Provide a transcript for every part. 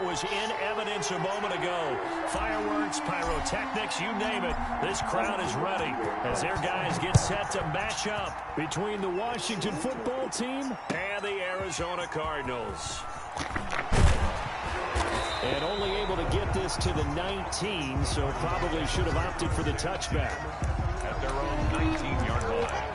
was in evidence a moment ago. Fireworks, pyrotechnics, you name it. This crowd is ready as their guys get set to match up between the Washington football team and the Arizona Cardinals. And only able to get this to the 19, so probably should have opted for the touchback. At their own 19-yard line.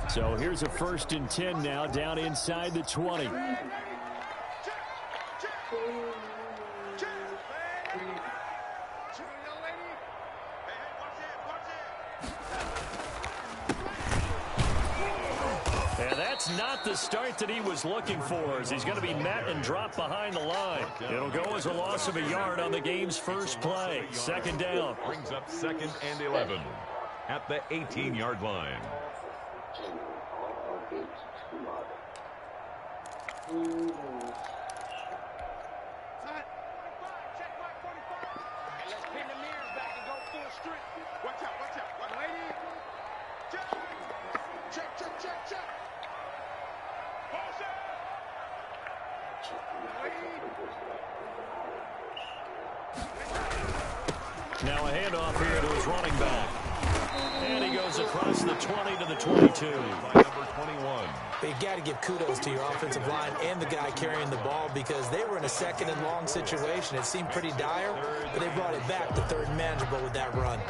So here's a 1st and 10 now, down inside the 20. And that's not the start that he was looking for, as he's going to be met and dropped behind the line. It'll go as a loss of a yard on the game's first play. 2nd down. Brings up 2nd and 11 at the 18-yard line. Now a handoff here to his running back. And he goes across the 20 to the 22. By number 21. But you got to give kudos to your offensive line and the guy carrying the ball, because they were in a 2nd and long situation. It seemed pretty dire, but they brought it back to 3rd and manageable with that run.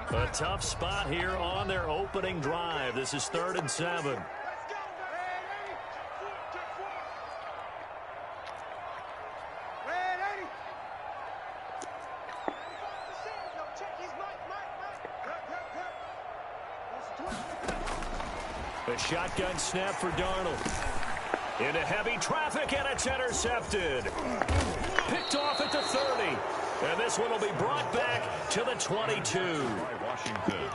A tough spot here on their opening drive. This is 3rd and 7. A shotgun snap for Darnold. Into heavy traffic, and it's intercepted. Picked off at the 30. And this one will be brought back to the 22.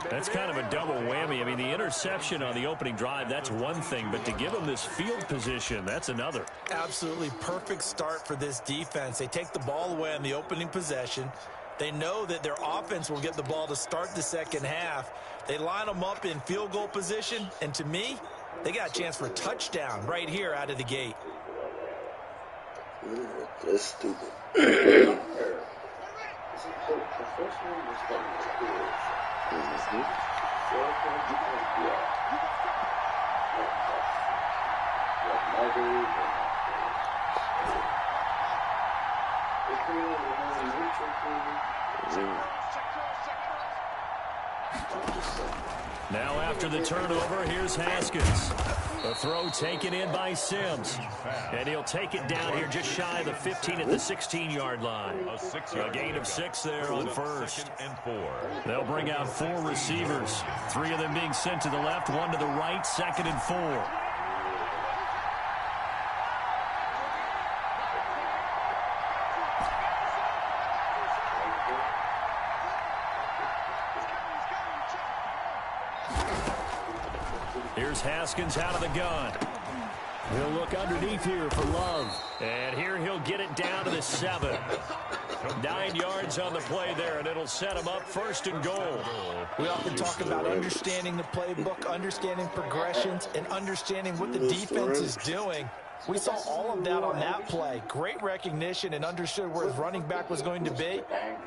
That's kind of a double whammy. I mean, the interception on the opening drive, that's one thing. But to give them this field position, that's another. Absolutely perfect start for this defense. They take the ball away on the opening possession. They know that their offense will get the ball to start the 2nd half. They line them up in field goal position. And to me, they got a chance for a touchdown right here out of the gate. That's stupid. Now after the turnover, here's Haskins. A throw taken in by Sims. And he'll take it down here just shy of the 15 at the 16-yard line. A gain of 6 there on 1st and 4. They'll bring out 4 receivers. 3 of them being sent to the left, 1 to the right, 2nd and 4. Here's Haskins out of the gun. He'll look underneath here for Love. And here he'll get it down to the 7. 9 yards on the play there, and it'll set him up 1st and goal. We often talk about understanding the playbook, understanding progressions, and understanding what the defense is doing. We saw all of that on that play. Great recognition and understood where his running back was going to be.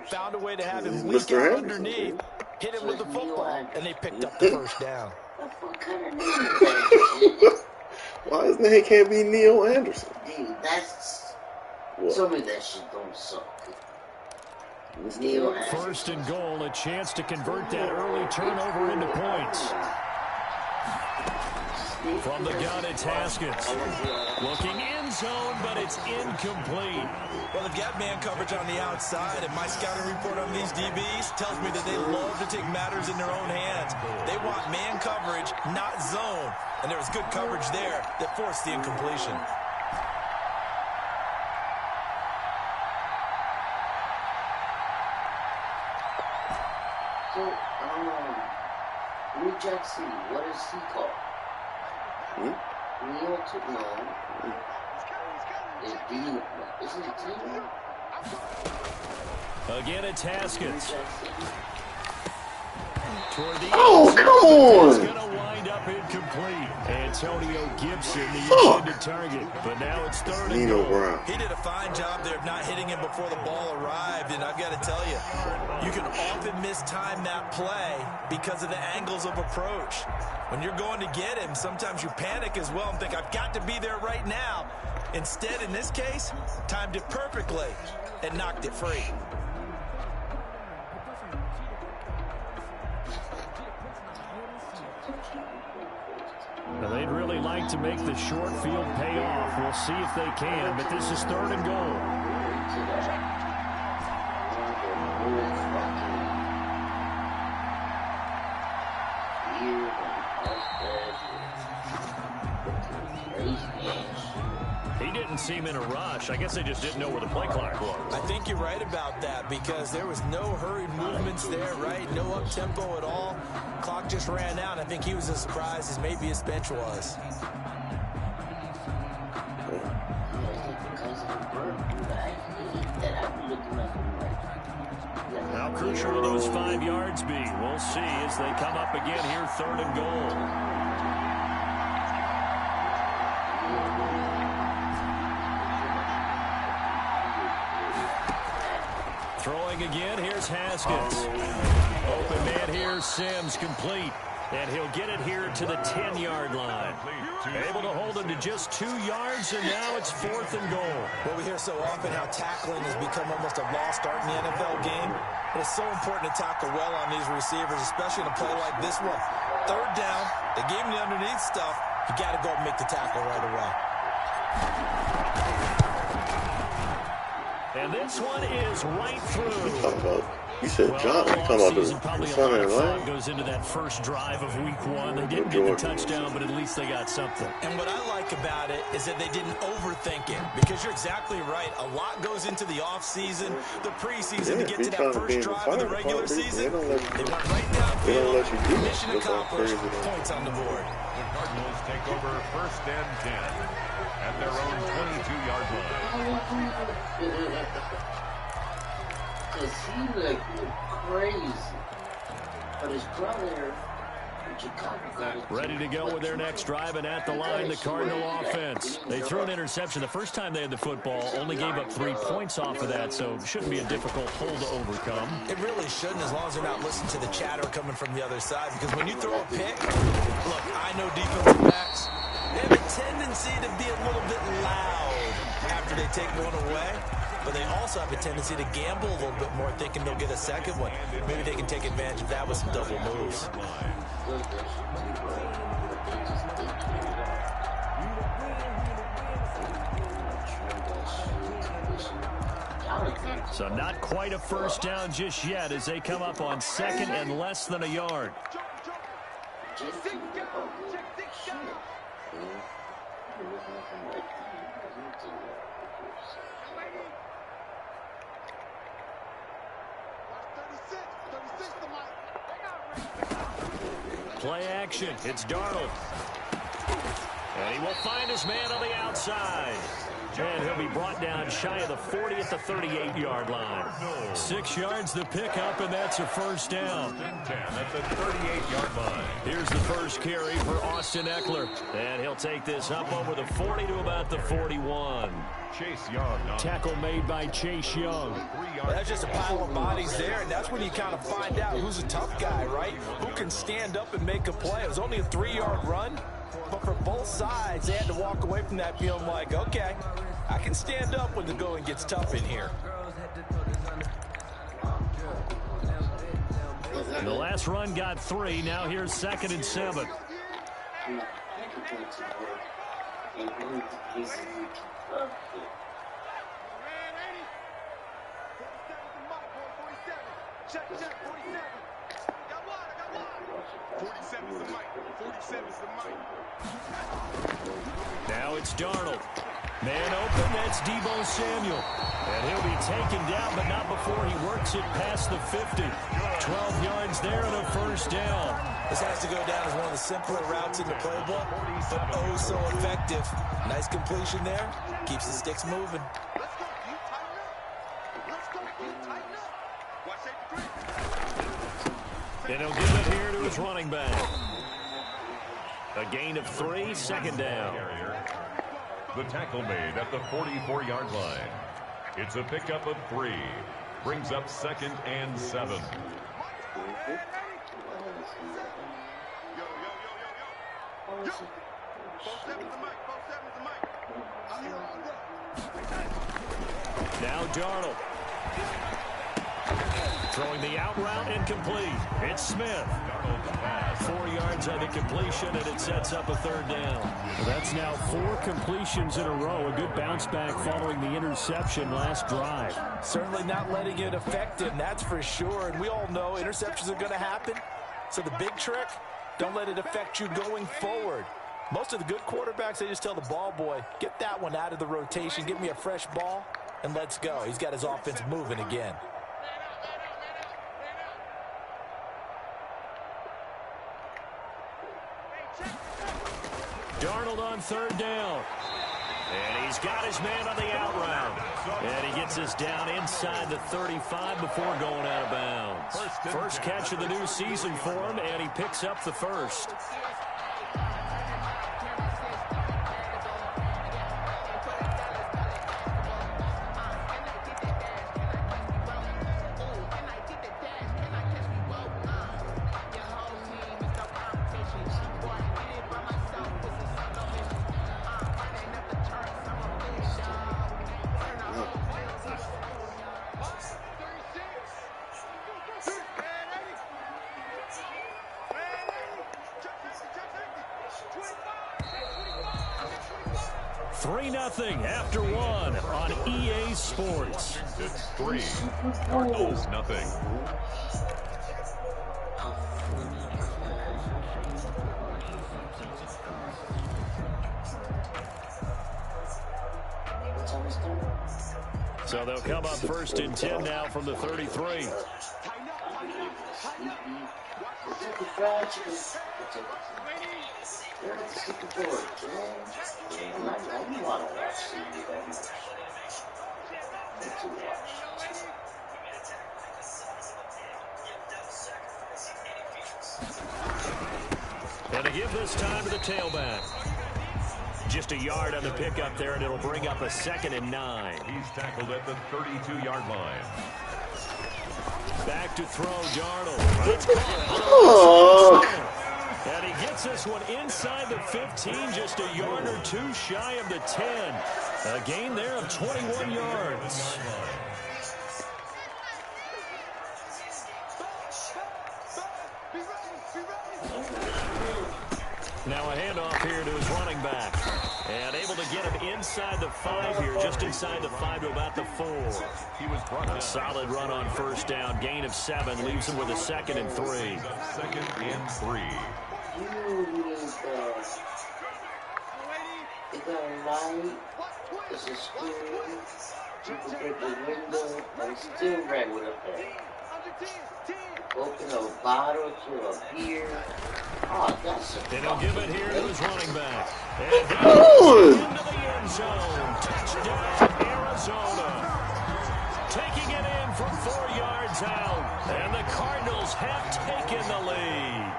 Found a way to have him leak out underneath, hit him with the football, and they picked up the 1st down. Why his name can't be Neil Anderson? Dude, that's... Some of that shit don't suck. Neil Anderson. 1st and goal, a chance to convert that early turnover into points. From the gun, it's Haskins. Looking in zone, but it's incomplete. Well, they've got man coverage on the outside, and my scouting report on these DBs tells me that they love to take matters in their own hands. They want man coverage, not zone. And there was good coverage there that forced the incompletion. So, New Jack City, what is he called? Neo to no. Is Dean? Is it Dean? Again, it's Haskins. Oh, come on! It's going to wind up incomplete. Antonio Gibson, the intended target, but now it's third and goal. He did a fine job there of not hitting him before the ball arrived, and I've got to tell you, you can often mistime that play because of the angles of approach. When you're going to get him, sometimes you panic as well and think, I've got to be there right now. Instead, in this case, timed it perfectly and knocked it free. Now, they'd really like to make the short field pay off. We'll see if they can, but this is third and goal. He didn't seem in a rush. I guess they just didn't know where the play clock was. I think you're right about that because there was no hurried movements there, right? No up-tempo at all. Clock just ran out. I think he was as surprised as maybe his bench was. How crucial will those 5 yards be? We'll see as they come up again here, third and goal. Throwing again, here's Haskins. Open man here, Sims, complete. And he'll get it here to the 10-yard line. Able to hold him to just 2 yards, and now it's fourth and goal. Well, we hear so often how tackling has become almost a lost art in the NFL game. But it's so important to tackle well on these receivers, especially in a play like this one. Third down, they gave him the underneath stuff. You got to go and make the tackle right away. And this one is right through. You said John. You talking about the Sunday night? Goes into that first drive of week 1. They didn't get the touchdown, but at least they got something. And what I like about it is that they didn't overthink it, because you're exactly right. A lot goes into the offseason, the preseason, to get to that first drive of the regular season. They went right downfield. Mission accomplished. Points on the board. The Cardinals take over first and 10 at their own 22-yard line. Because he looked crazy. But his brother, ready to go with their next drive, and at the line, the Cardinal offense. They threw an interception the first time they had the football, only gave up 3 points off of that, so shouldn't be a difficult hole to overcome. It really shouldn't, as long as they're not listening to the chatter coming from the other side, because when you throw a pick, look, I know defensive backs, they have a tendency to be a little bit loud after they take one away. But they also have a tendency to gamble a little bit more, thinking they'll get a second one. Maybe they can take advantage of that with some double moves. So not quite a first down just yet as they come up on second and less than a yard. Play action. It's Darnold. And he will find his man on the outside. And he'll be brought down shy of the 40 at the 38-yard line. 6 yards the pickup, and that's a first down. At the 38-yard line. Here's the first carry for Austin Eckler. And he'll take this up over the 40 to about the 41. Chase Young. Tackle made by Chase Young. That's just a pile of bodies there, and that's when you kind of find out who's a tough guy, right? Who can stand up and make a play. It was only a 3-yard run, but for both sides, they had to walk away from that feeling like, okay, I can stand up when the going gets tough in here. The last run got 3. Now here's 2nd and 7. Now it's Darnold. Man open, that's Deebo Samuel. And he'll be taken down, but not before he works it past the 50. 12 yards there and a first down. This has to go down as one of the simpler routes in the playbook, but oh so effective. Nice completion there. Keeps the sticks moving. And he'll give it here to his running back. A gain of 3, second down. The tackle made at the 44-yard line. It's a pickup of 3. Brings up 2nd and 7. Now Darnold. Throwing the out route incomplete. It's Smith. 4 yards on the completion, and it sets up a 3rd down. Well, that's now 4 completions in a row. A good bounce back following the interception last drive. Certainly not letting it affect him, that's for sure. And we all know interceptions are going to happen. So the big trick, don't let it affect you going forward. Most of the good quarterbacks, they just tell the ball boy, get that one out of the rotation, give me a fresh ball, and let's go. He's got his offense moving again. Darnold on 3rd down. And he's got his man on the out route. And he gets us down inside the 35 before going out of bounds. First catch of the new season for him, and he picks up the first. After 1 on EA Sports. It's 3. Cardinals nothing. So they'll come up 1st and 10 now from the 33. And to give this time to the tailback. Just a yard on the pickup there, and it'll bring up a 2nd and 9. He's tackled at the 32-yard line. Back to throw, Darnold. And he gets this one inside the 15, just a yard or 2 shy of the 10. A gain there of 21 yards. Now a handoff here to his running back. And able to get him inside the 5 here, just inside the 5 to about the 4. He was brought down. A solid run on 1st down. Gain of 7 leaves him with a 2nd and 3. 2nd and 3. Is that a light? It's a screen. You can break the window and still ran with a bag. Open a bottle to a beer. Oh, that's a and he'll give it here to his running back. And he goes into the end zone. Touchdown, Arizona. Taking it in from 4 yards out. And the Cardinals have taken the lead.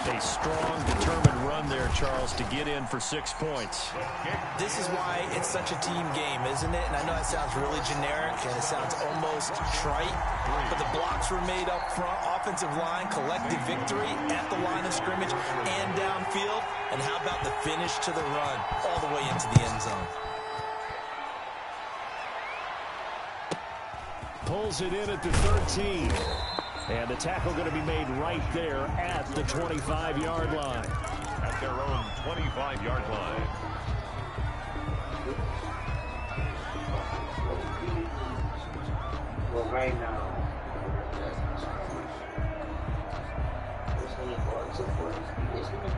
A strong, determined run there, Charles, to get in for 6 points. This is why it's such a team game, isn't it? And I know that sounds really generic and it sounds almost trite, but the blocks were made up front, offensive line, collective victory at the line of scrimmage and downfield. And how about the finish to the run all the way into the end zone? Pulls it in at the 13. And the tackle going to be made right there at the 25-yard line. At their own 25-yard line. Well, right now, it's going to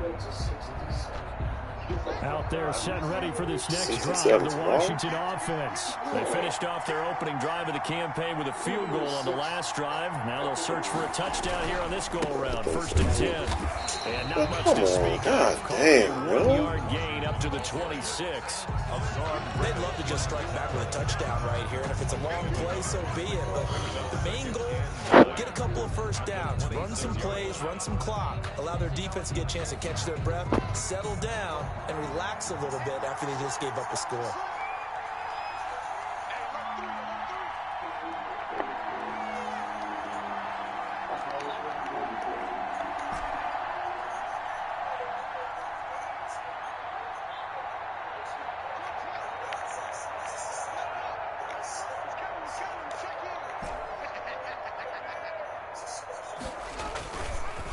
go to 67. Out there set ready for this next 6 and drive 7 of the Washington offense. They finished off their opening drive of the campaign with a field goal on the last drive. Now they'll search for a touchdown here on this go-around. 1st and 10. And not much to speak of. Damn, a 1-yard gain up to the 26. They'd love to just strike back with a touchdown right here. And if it's a long play, so be it. But the main goal, get a couple of first downs. Run some plays, run some clock. Allow their defense to get a chance to catch their breath, settle down, and relax a little bit after they just gave up a score.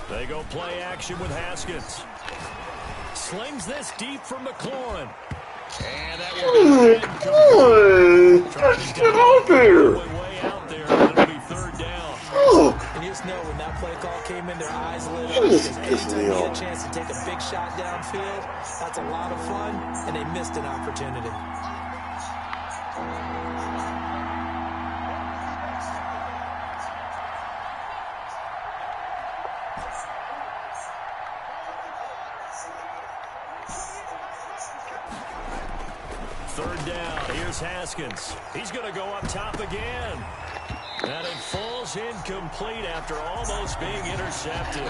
They go play action with Haskins. Slings this deep from McLaurin. And that will be get out there. Way out there, and it'll be 3rd down. And you just know when that play call came in, their eyes lit up. This Because pisses anytime me you get off. a chance to take a big shot downfield, that's a lot of fun, and they missed an opportunity. Haskins. He's going to go up top again. And it falls incomplete after almost being intercepted.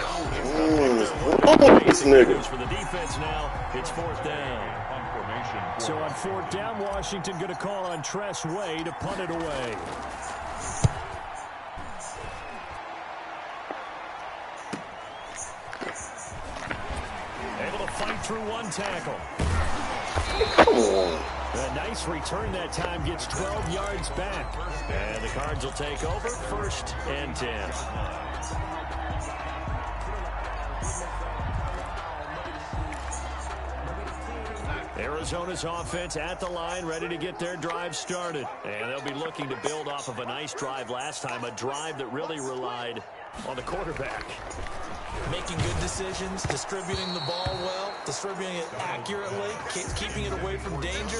This nigga. For the defense now, it's 4th down. So on 4th down, Washington going to call on Tress Way to punt it away. Able to fight through one tackle. Come on. A nice return that time, gets 12 yards back. And the Cards will take over, 1st and 10. Arizona's offense at the line, ready to get their drive started. And they'll be looking to build off of a nice drive last time, a drive that really relied on the quarterback. Making good decisions, distributing the ball well, distributing it accurately, keeping it away from danger.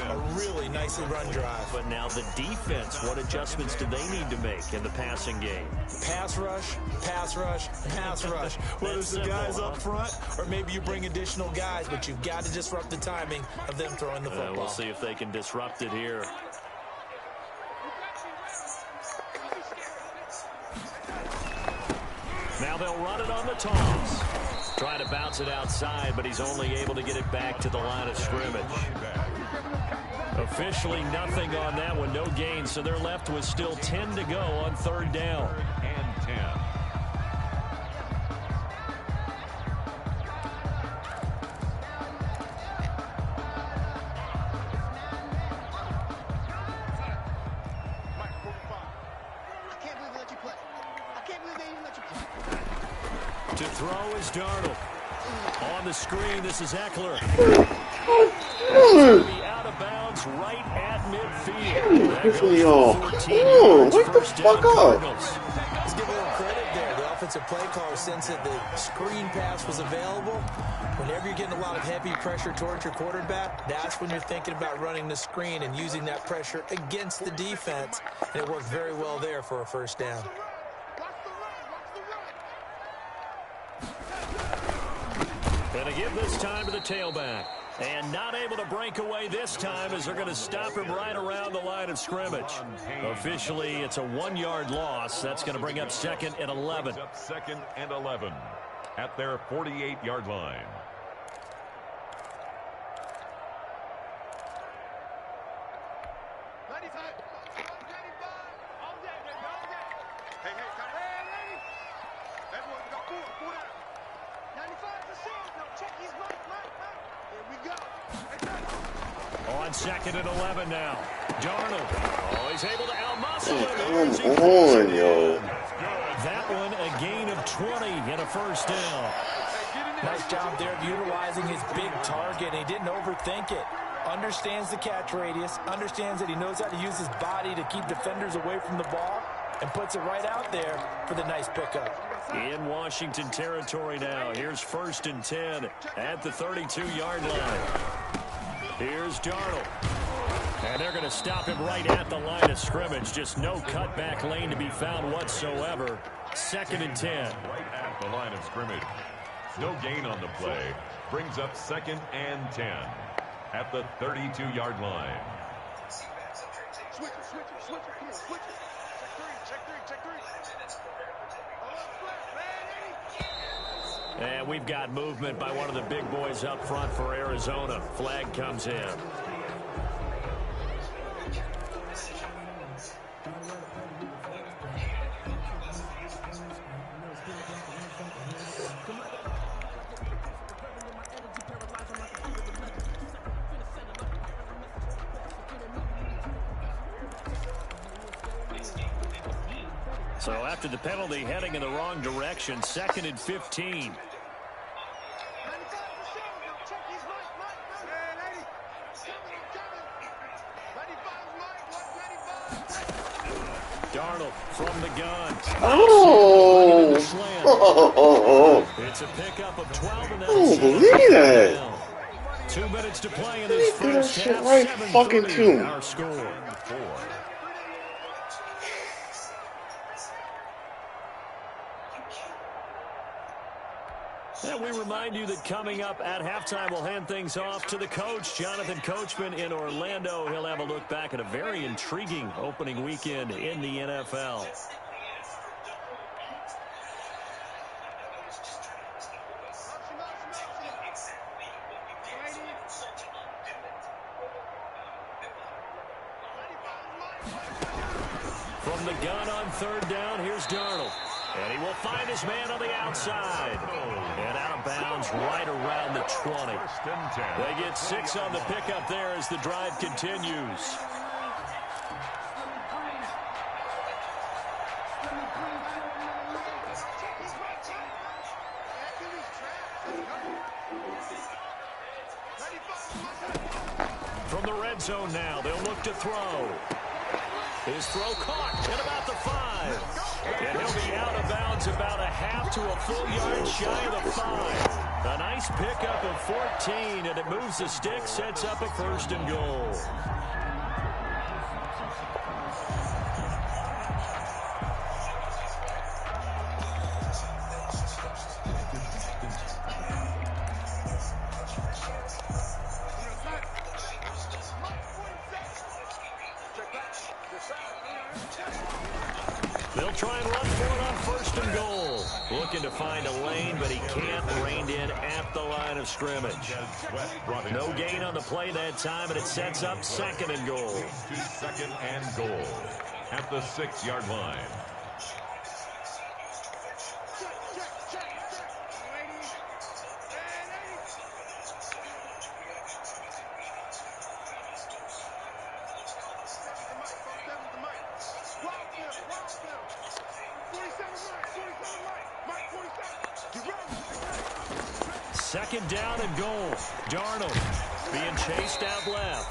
A really nicely run drive. But now the defense, what adjustments do they need to make in the passing game? Pass rush, pass rush, pass rush. Whether it's the guys up front or maybe you bring additional guys, but you've got to disrupt the timing of them throwing the football. We'll see if they can disrupt it here. Now they'll run it on the toss. Trying to bounce it outside, but he's only able to get it back to the line of scrimmage. Officially nothing on that one, no gain, so they're left with still 10 to go on 3rd down. And 10. To throw is Darnold. On the screen, this is Eckler. Out of bounds right at midfield. Piss me off. Wake the fuck up. Let's give a little credit there. The offensive play caller, since that the screen pass was available, whenever you're getting a lot of heavy pressure towards your quarterback, that's when you're thinking about running the screen and using that pressure against the defense. And it worked very well there for a 1st down. Going to give this time to the tailback. And not able to break away this time as they're going to stop him right around the line of scrimmage. Officially, it's a 1-yard loss. That's going to bring up 2nd and 11. 2nd and 11 at their 48-yard line. On 2nd and 11 now. Darnold. Oh, he's able to outmuscle him. Come on, yo. That one a gain of 20 and a 1st down. Nice job there of utilizing his big target. He didn't overthink it. Understands the catch radius. Understands that he knows how to use his body to keep defenders away from the ball. And puts it right out there for the nice pickup. In Washington territory now. Here's 1st and 10 at the 32-yard line. Here's Darnold. And they're going to stop him right at the line of scrimmage. Just no cutback lane to be found whatsoever. 2nd and 10. Right at the line of scrimmage. No gain on the play. Brings up 2nd and 10 at the 32-yard line. Switch it. Come on, switch it. Check three. And we've got movement by one of the big boys up front for Arizona. Flag comes in. So after the penalty, heading in the wrong direction, 2nd and 15. Darnold from the gun. Oh! It's a pickup of 12. And I don't believe that. 2 minutes to play in this They did that first shit half. right fucking too. Our score. And we remind you that coming up at halftime, we'll hand things off to the coach, Jonathan Coachman in Orlando. He'll have a look back at a very intriguing opening weekend in the NFL. From the gun on 3rd down, here's Darnold. And he will find his man on the outside. And out of bounds right around the 20. They get 6 on the pickup there as the drive continues. From the red zone now, they'll look to throw. His throw caught at about the 5. And he'll be out of bounds about a half to a full yard shy of the 5. A nice pickup of 14, and it moves the stick, sets up a 1st and goal. They'll try and run for it on 1st and goal. Looking to find a lane, but he can't. Reined in at the line of scrimmage. No gain on the play that time, and it sets up 2nd and goal. To 2nd and goal at the 6-yard line. Second down and goal. Darnold being chased out left.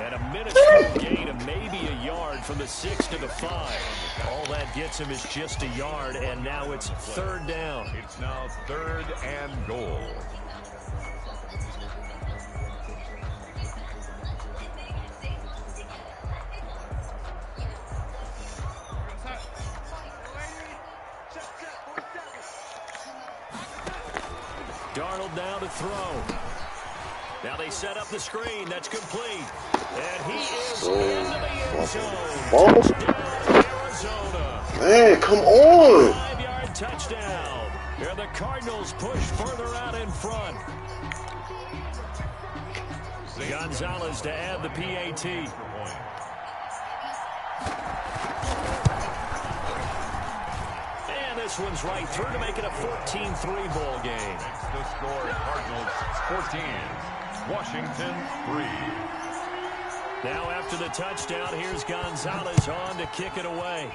And a minuscule gain of maybe a yard from the 6 to the 5. All that gets him is just a yard, and now it's 3rd down. It's now 3rd and goal. Darnold now to throw. Now they set up the screen. That's complete. And he is into the end zone. Touchdown, Arizona. Man, come on. 5-yard touchdown. And the Cardinals push further out in front. Gonzalez to add the PAT. And this one's right through to make it a 14-3 ball game. The score, Cardinals 14, Washington 3. Now after the touchdown, here's Gonzalez on to kick it away.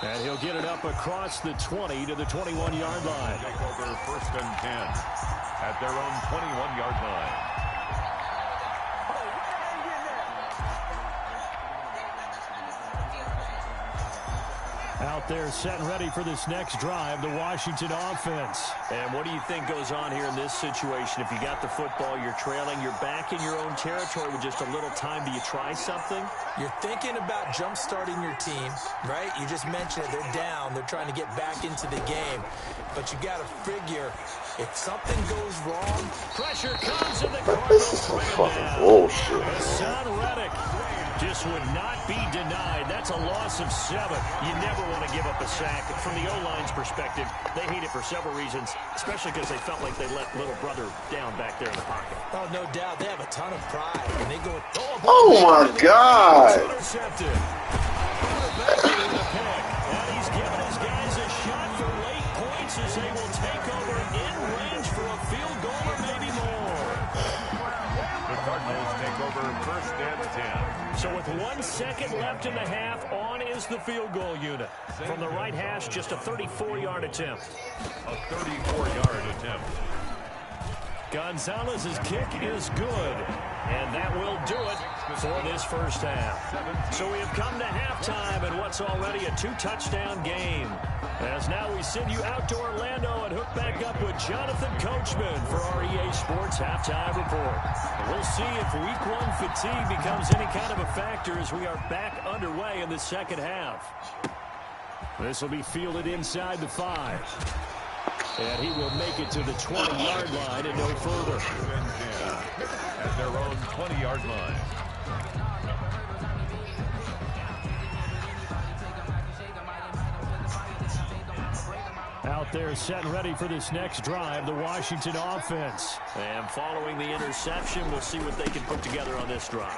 And he'll get it up across the 20 to the 21-yard line. Take over 1st and 10 at their own 21-yard line. Out there set and ready for this next drive, the Washington offense. And what do you think goes on here in this situation? If you got the football, you're trailing, you're back in your own territory with just a little time. Do you try something? You're thinking about jump-starting your team, right? You just mentioned it. They're down. They're trying to get back into the game. But you got to figure, if something goes wrong, pressure comes and the This is Cardinals some bring it fucking down. bullshit. Hassan Reddick just would not be denied. That's a loss of 7. You never want to give up a sack. From the O-line's perspective, they hate it for several reasons, especially because they felt like they let little brother down back there in the pocket. oh, no doubt, they have a ton of pride. And they go, Oh my God! Intercepted. Back with a pick. And he's given his guys a shot for late points as they will take over in range for a field goal or maybe more. The Cardinals take over 1st and 10. So with 1 second left in the half, on is the field goal unit. From the right hash, just a 34-yard attempt. A 34-yard attempt. Gonzalez's kick is good. And that will do it for this first half. So we have come to halftime in what's already a 2-touchdown game. As now we send you out to Orlando and hook back up with Jonathan Coachman for our EA Sports Halftime Report. We'll see if Week 1 fatigue becomes any kind of a factor as we are back underway in the second half. This will be fielded inside the 5. And he will make it to the 20-yard line and no further. At their own 20-yard line. Out there set and ready for this next drive, the Washington offense. And following the interception, we'll see what they can put together on this drive.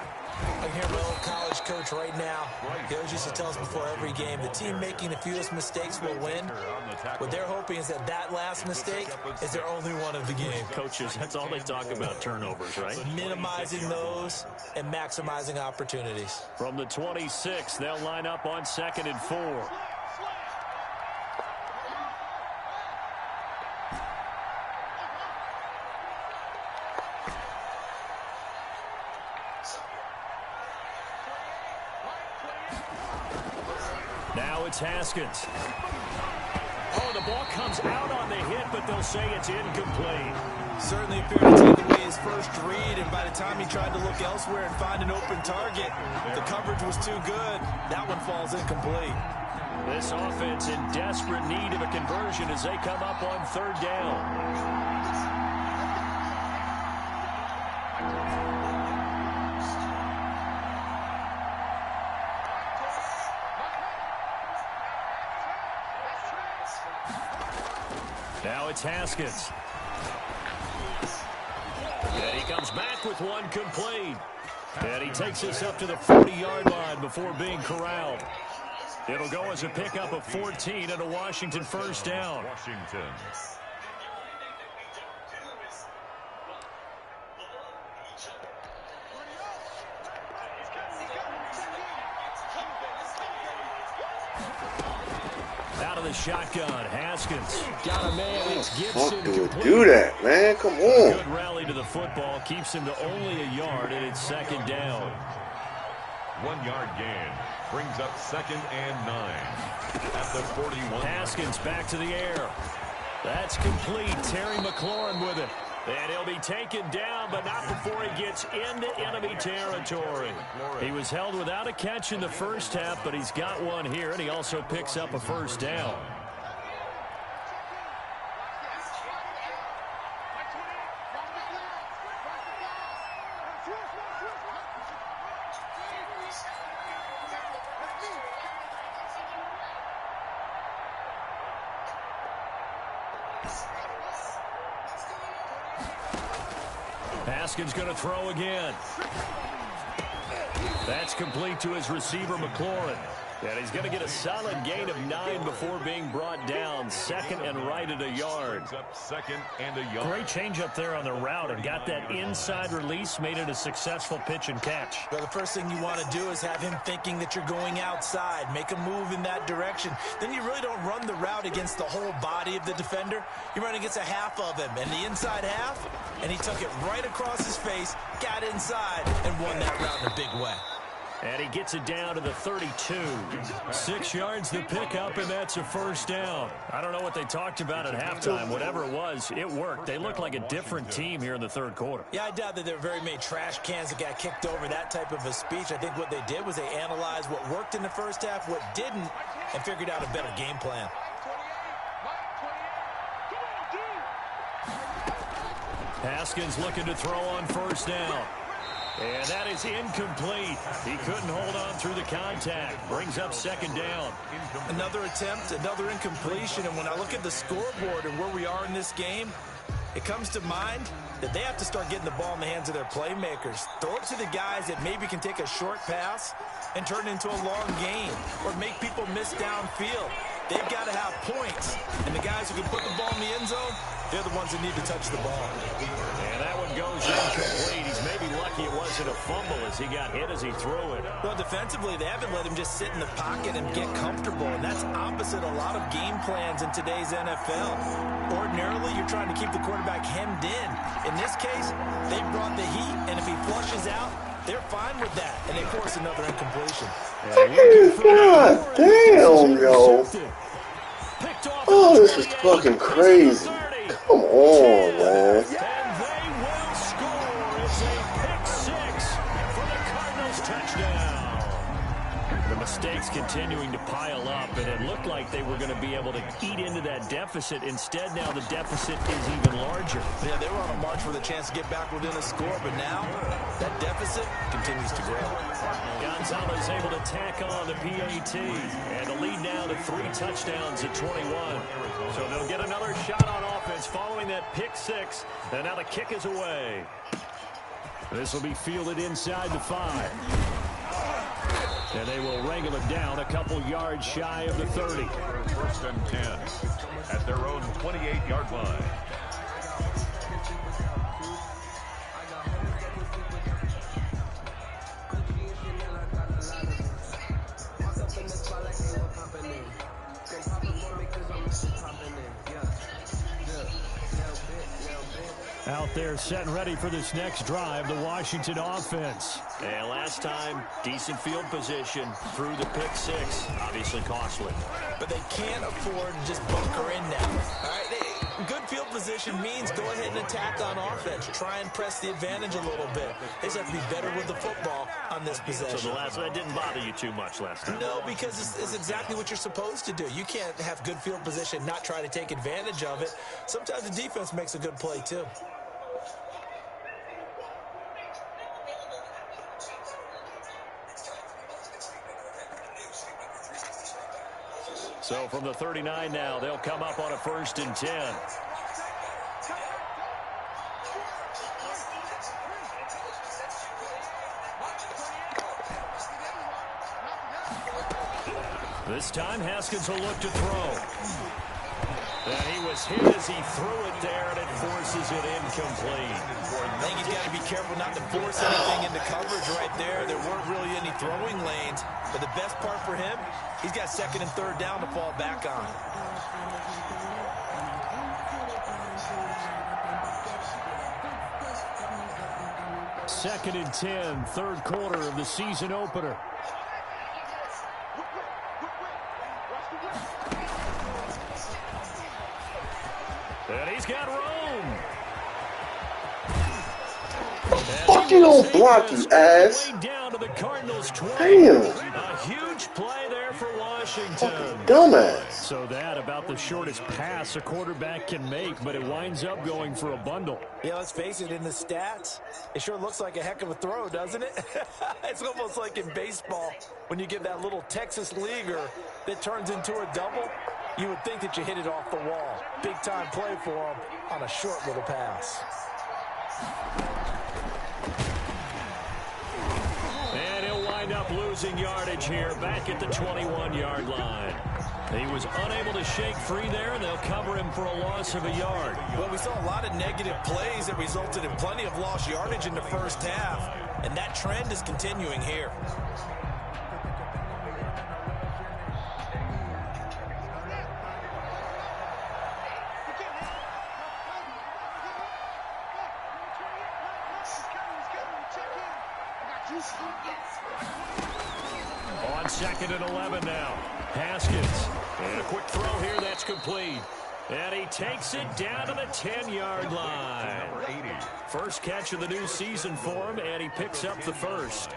I hear my old college coach right now. He always used to tell us before every game, the team making the fewest mistakes will win. What they're hoping is that that last mistake is their only one of the game. Coaches, that's all they talk about, turnovers, right? Minimizing those and maximizing opportunities. From the 26, they'll line up on 2nd and 4. Now it's Haskins. Oh, the ball comes out on the hit, but they'll say it's incomplete. Certainly appeared to take away his first read, and by the time he tried to look elsewhere and find an open target, the coverage was too good. That one falls incomplete. This offense in desperate need of a conversion as they come up on 3rd down. Now it's Haskins. And he comes back with one complete. And he takes us up to the 40-yard line before being corralled. It'll go as a pickup of 14 and a Washington first down. Washington. Out of the shotgun, Haskins. Got a man, it's Gibson. Fuck do it do that, man? Come on. Good rally to the football, keeps him to only a yard, and it's 2nd down. 1 yard gain. Brings up 2nd and 9. At the 41. Haskins back to the air. That's complete. Terry McLaurin with it. And he'll be taken down, but not before he gets into enemy territory. He was held without a catch in the first half, but he's got one here, and he also picks up a first down. Haskins going to throw again. That's complete to his receiver, McLaurin. And he's going to get a solid gain of 9 before being brought down. 2nd and right at a yard. Up 2nd and a yard. Great change up there on the route and got that inside release, made it a successful pitch and catch. Well, the first thing you want to do is have him thinking that you're going outside. Make a move in that direction. Then you really don't run the route against the whole body of the defender. You run against a half of him, and the inside half, and he took it right across his face, got inside, and won that route in a big way. And he gets it down to the 32. 6 yards to pick up, and that's a first down. I don't know what they talked about at halftime. Whatever it was, it worked. They look like a different team here in the third quarter. Yeah, I doubt that there were very many trash cans that got kicked over, that type of a speech. I think what they did was they analyzed what worked in the first half, what didn't, and figured out a better game plan. Haskins looking to throw on first down. And that is incomplete. He couldn't hold on through the contact. Brings up second down. Another attempt, another incompletion. And when I look at the scoreboard and where we are in this game, it comes to mind that they have to start getting the ball in the hands of their playmakers. Throw it to the guys that maybe can take a short pass and turn it into a long gain or make people miss downfield. They've got to have points. And the guys who can put the ball in the end zone, they're the ones that need to touch the ball. And that one goes incomplete. He's maybe lucky it wasn't a fumble as he got hit as he threw it. Well, defensively, they haven't let him just sit in the pocket and get comfortable, and that's opposite a lot of game plans in today's NFL. Ordinarily, you're trying to keep the quarterback hemmed in. In this case, they brought the heat, and if he flushes out, they're fine with that, and they force another incompletion. God damn, yo. Oh, this is fucking crazy. Come on, man. And they will score. It's a pick six for the Cardinals touchdown. The mistakes continuing to pile up, and it looked like they were going to be able to eat into that deficit. Instead, now the deficit is even larger. Yeah, they were on a march with a chance to get back within a score, but now that deficit continues to grow. Gonzalez able to tack on the PAT, and the lead now to 3 touchdowns at 21. So they'll get another shot on offense following that pick six, and now the kick is away. This will be fielded inside the 5. And they will wrangle it down a couple yards shy of the 30. First and 10 at their own 28-yard line. Out there set and ready for this next drive, the Washington offense. And last time, decent field position through the pick six. Obviously costly. But they can't afford to just bunker in now. All right, good field position means go ahead and attack on offense. Try and press the advantage a little bit. They just have to be better with the football on this possession. So the last one didn't bother you too much last time? No, because it's exactly what you're supposed to do. You can't have good field position, not try to take advantage of it. Sometimes the defense makes a good play, too. So from the 39 now, they'll come up on a 1st and 10. This time, Haskins will look to throw. And he was hit as he threw it there, and it forces it incomplete. I think he's got to be careful not to force anything into coverage right there. There weren't really any throwing lanes. But the best part for him, he's got 2nd and 3rd down to fall back on. Second and 10, 3rd quarter of the season opener. And he's got room. Fuck you, don't block, you ass. Down to the Cardinals 20. Damn. A huge play there for Washington. Fucking dumbass. So that about the shortest pass a quarterback can make, but it winds up going for a bundle. Yeah, let's face it, in the stats, it sure looks like a heck of a throw, doesn't it? It's almost like in baseball when you get that little Texas leaguer that turns into a double. You would think that you hit it off the wall. Big time play for him on a short little pass. And he'll wind up losing yardage here back at the 21-yard line. He was unable to shake free there, and they'll cover him for a loss of a yard. Well, we saw a lot of negative plays that resulted in plenty of lost yardage in the first half, and that trend is continuing here. On 2nd and 11 now. Haskins. And a quick throw here that's complete. And he takes it down to the 10-yard line. First catch of the new season for him, and he picks up the first.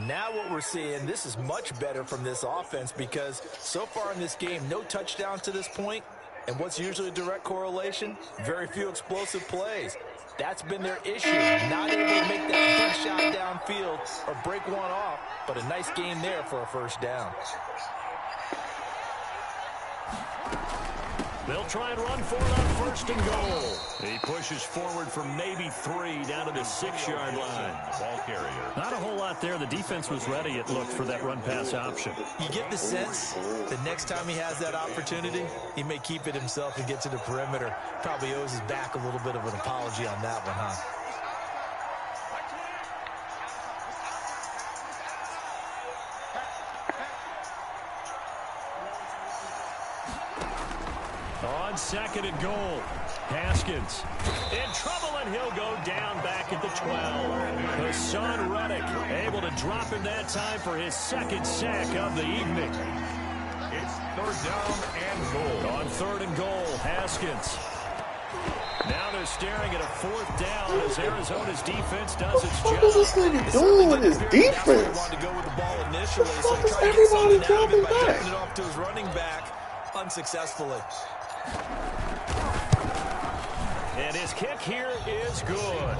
Now what we're seeing, this is much better from this offense because so far in this game, no touchdown to this point. And what's usually a direct correlation? Very few explosive plays. That's been their issue. Not able to make that big shot downfield or break one off, but a nice game there for a first down. They'll try and run for it on 1st and goal. He pushes forward from maybe 3 down to the 6-yard line. Ball carrier. Not a whole lot there. The defense was ready, it looked, for that run-pass option. You get the sense the next time he has that opportunity, he may keep it himself and get to the perimeter. Probably owes his back a little bit of an apology on that one, huh? On 2nd and goal, Haskins in trouble, and he'll go down back at the 12. Hassan Reddick able to drop him that time for his 2nd sack of the evening. It's 3rd down and goal. On 3rd and goal, Haskins. Now they're staring at a 4th down as Arizona's defense does its job. What is this nigga doing with his defense? Wanted to go with the ball initially, so he tried to get something out of it by jumping it off to his running back unsuccessfully. And his kick here is good.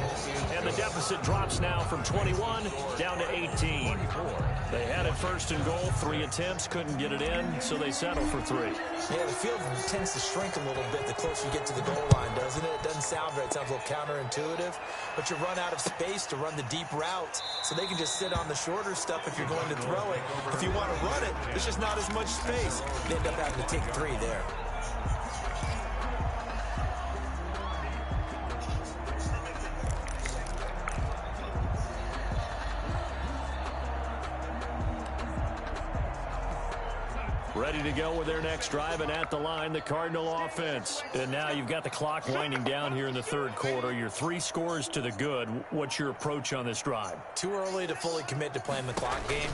And the deficit drops now from 21 down to 18. They had it 1st and goal, 3 attempts, couldn't get it in, so they settle for 3. Yeah, the field tends to shrink a little bit the closer you get to the goal line, doesn't it? It doesn't sound right. It sounds a little counterintuitive. But you run out of space to run the deep routes, so they can just sit on the shorter stuff if you're going to throw it. If you want to run it, there's just not as much space. They end up having to take 3 there. Ready to go with their next drive, and at the line, the Cardinal offense. And now you've got the clock winding down here in the 3rd quarter. You're 3 scores to the good. What's your approach on this drive? Too early to fully commit to playing the clock game.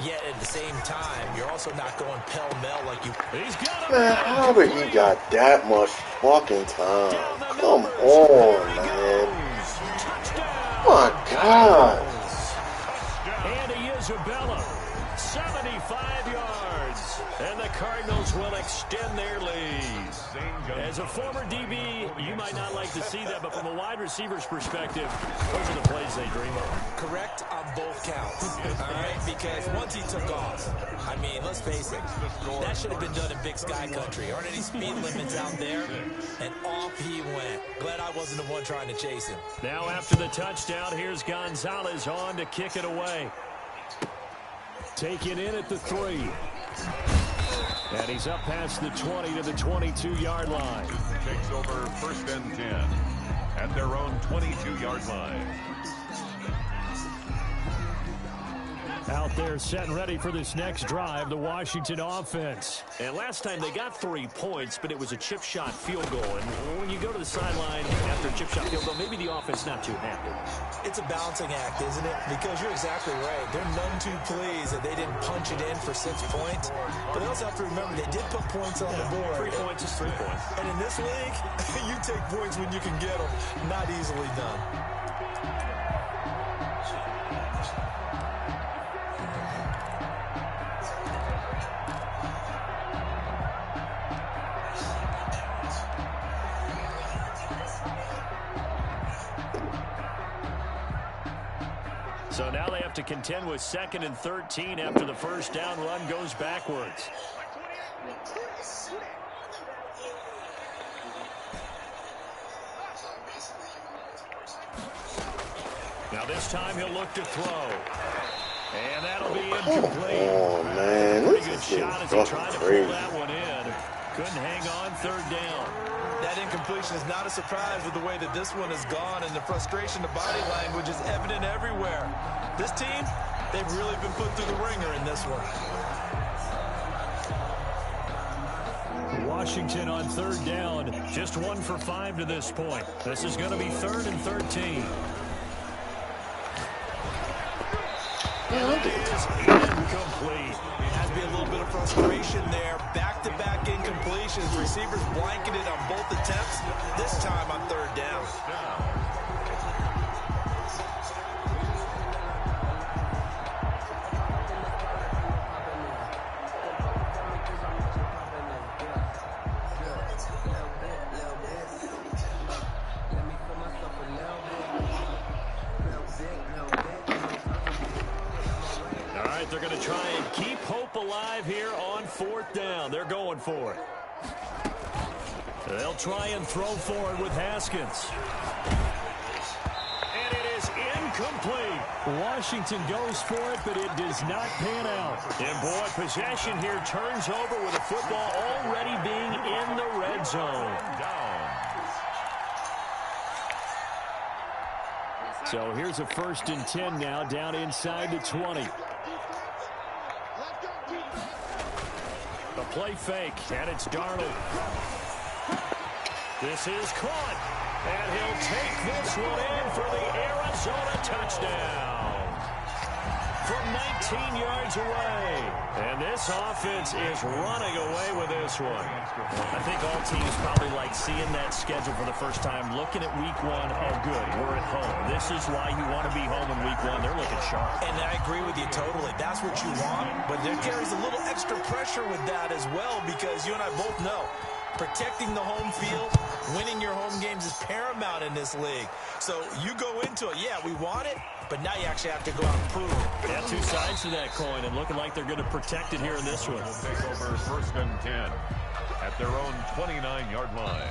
Yet at the same time, you're also not going pell-mell like you... He's got him! Man, how did he got that much fucking time? Come on, man. My God. Andy Isabella, 75 yards. And the Cardinals will extend their lead. As a former DB, you might not like to see that, but from a wide receiver's perspective, those are the plays they dream of. Correct on both counts, all right? Because once he took off, I mean, let's face it, that should have been done in Big Sky Country. Aren't any speed limits out there? And off he went. Glad I wasn't the one trying to chase him. Now after the touchdown, here's Gonzalez on to kick it away. Taken in at the 3. And he's up past the 20 to the 22-yard line. Takes over 1st and 10 at their own 22-yard line. Out there set and ready for this next drive, the Washington offense. And last time they got 3 points, but it was a chip shot field goal. And when you go to the sideline after a chip shot field goal, maybe the offense not too happy. It's a balancing act, isn't it? Because you're exactly right. They're none too pleased that they didn't punch it in for 6 points. But they also have to remember they did put points on the board. 3 points is 3 points. And in this league, you take points when you can get them. Not easily done. So now they have to contend with 2nd and 13 after the first down run goes backwards. Now this time he'll look to throw. And that'll be incomplete. Oh, man. Pretty good shot as he tried to pull that one in. Couldn't hang on 3rd down. That incompletion is not a surprise with the way that this one has gone, and the frustration, the body language is evident everywhere. This team, they've really been put through the ringer in this one. Washington on 3rd down, just 1 for 5 to this point. This is going to be 3rd and 13. And it is incomplete. Has to be a little bit of frustration there. Back-to-back incompletions. Receivers blanketed on both attempts. This time on third down. They're going to try and keep hope alive here on fourth down. They're going for it. They'll try and throw for it with Haskins. And it is incomplete. Washington goes for it, but it does not pan out. And boy, possession here turns over with the football already being in the red zone. So here's a 1st and 10 now, down inside the 20. The play fake, and it's Darnold. This is caught, and he'll take this one in for the Arizona touchdown. From 19 yards away. And this offense is running away with this one. I think all teams probably like seeing that schedule for the first time, looking at week 1. Oh, good, we're at home. This is why you want to be home in week 1. They're looking sharp. And I agree with you totally. That's what you want. But there carries a little extra pressure with that as well, because you and I both know protecting the home field, winning your home games is paramount in this league. So you go into it, yeah, we want it, but now you actually have to go out and prove it. Yeah, two sides to that coin, and looking like they're going to protect it here in this one. Will take over 1st and 10 at their own 29-yard line.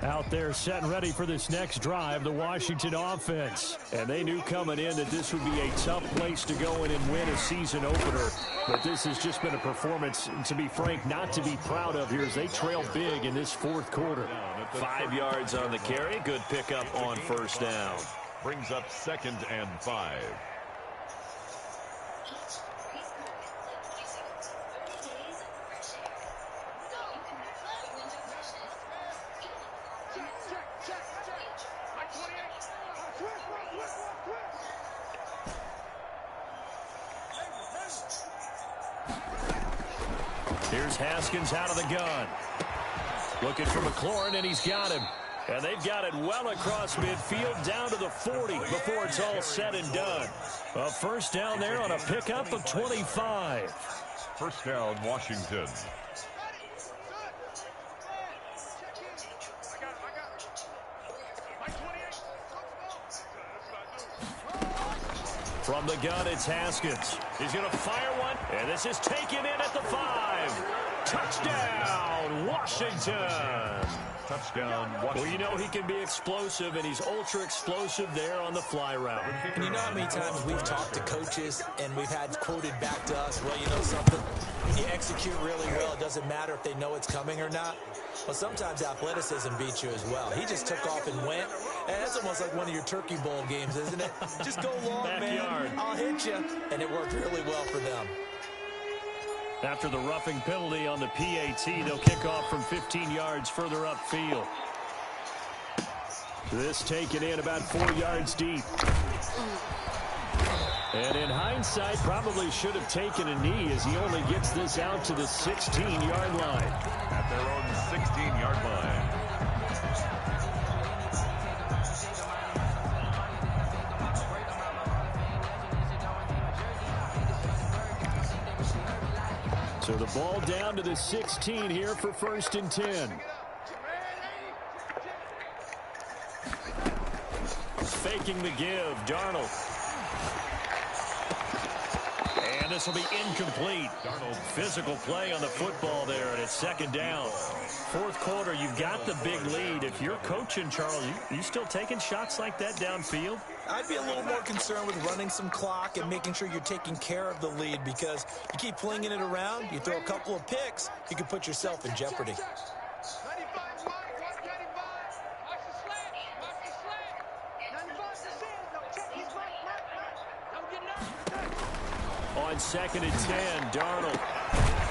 Out there set and ready for this next drive, the Washington offense. And they knew coming in that this would be a tough place to go in and win a season opener. But this has just been a performance, to be frank, not to be proud of here as they trail big in this 4th quarter. 5 yards on the carry. Good pickup on 1st down. Brings up 2nd and 5. Here's Haskins out of the gun. Looking for McLaurin, and he's got him. And they've got it well across midfield down to the 40 before it's all said and done. A 1st down there on a pickup of 25. 1st down, Washington. From the gun, it's Haskins. He's going to fire one, and this is taken in at the 5. Touchdown, Washington. Touchdown, Washington. Well, you know he can be explosive, and he's ultra explosive there on the fly route. And you know how many times we've talked to coaches and we've had quoted back to us, well, you know something? When you execute really well, it doesn't matter if they know it's coming or not. Well, sometimes athleticism beats you as well. He just took off and went. And that's almost like one of your Turkey Bowl games, isn't it? Just go long, Backyard. man. I'll hit you. And it worked really well for them. After the roughing penalty on the PAT, they'll kick off from 15 yards further upfield. This taken in about 4 yards deep. And in hindsight, probably should have taken a knee as he only gets this out to the 16-yard line. At their own 16-yard line. So the ball down to the 16 here for 1st and 10. Faking the give, Darnold. And this will be incomplete. Darnold, physical play on the football there, and it's 2nd down. 4th quarter, you've got the big lead. If you're coaching, Charles, you still taking shots like that downfield? I'd be a little more concerned with running some clock and making sure you're taking care of the lead, because you keep flinging it around, you throw a couple of picks, you can put yourself in jeopardy. On 2nd and 10, Darnold.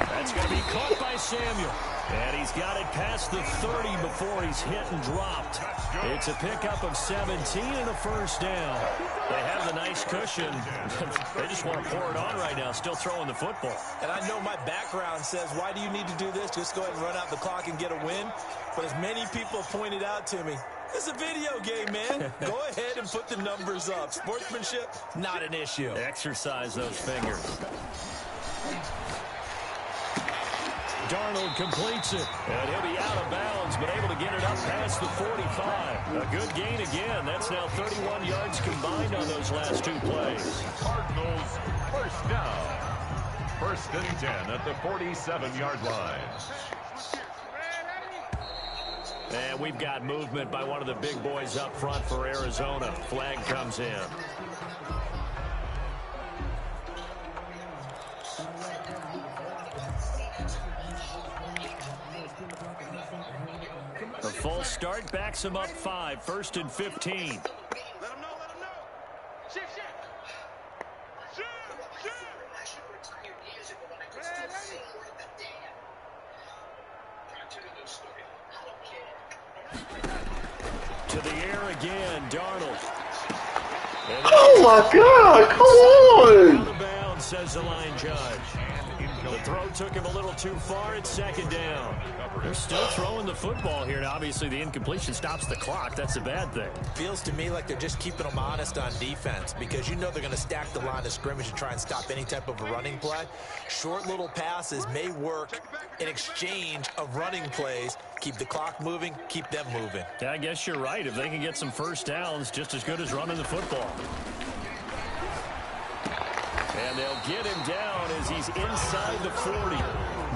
That's going to be caught by Samuel. And he's got it past the 30 before he's hit and dropped. It's a pickup of 17 and a first down. They have the nice cushion. They just want to pour it on right now, still throwing the football. And I know my background says, why do you need to do this? Just go ahead and run out the clock and get a win. But as many people have pointed out to me, it's a video game, man. Go ahead and put the numbers up. Sportsmanship, not an issue. Exercise those fingers. Darnold completes it, and he'll be out of bounds, but able to get it up past the 45. A good gain again. That's now 31 yards combined on those last 2 plays. Cardinals first down. 1st and 10 at the 47-yard line. And we've got movement by one of the big boys up front for Arizona. Flag comes in. The full start backs him up 5. 1st and 15. Let him know, let him know. Shift, shift. Shift, shift. To the air again, Darnold. Oh my God, come Out on! of bounds, says the line judge. The throw took him a little too far. It's 2nd down. They're still throwing the football here, and obviously the incompletion stops the clock. That's a bad thing. Feels to me like they're just keeping them honest on defense because you know they're going to stack the line of scrimmage and try and stop any type of a running play. Short little passes may work in exchange of running plays. Keep the clock moving, keep them moving. Yeah, I guess you're right. If they can get some first downs, just as good as running the football. And they'll get him down as he's inside the 40.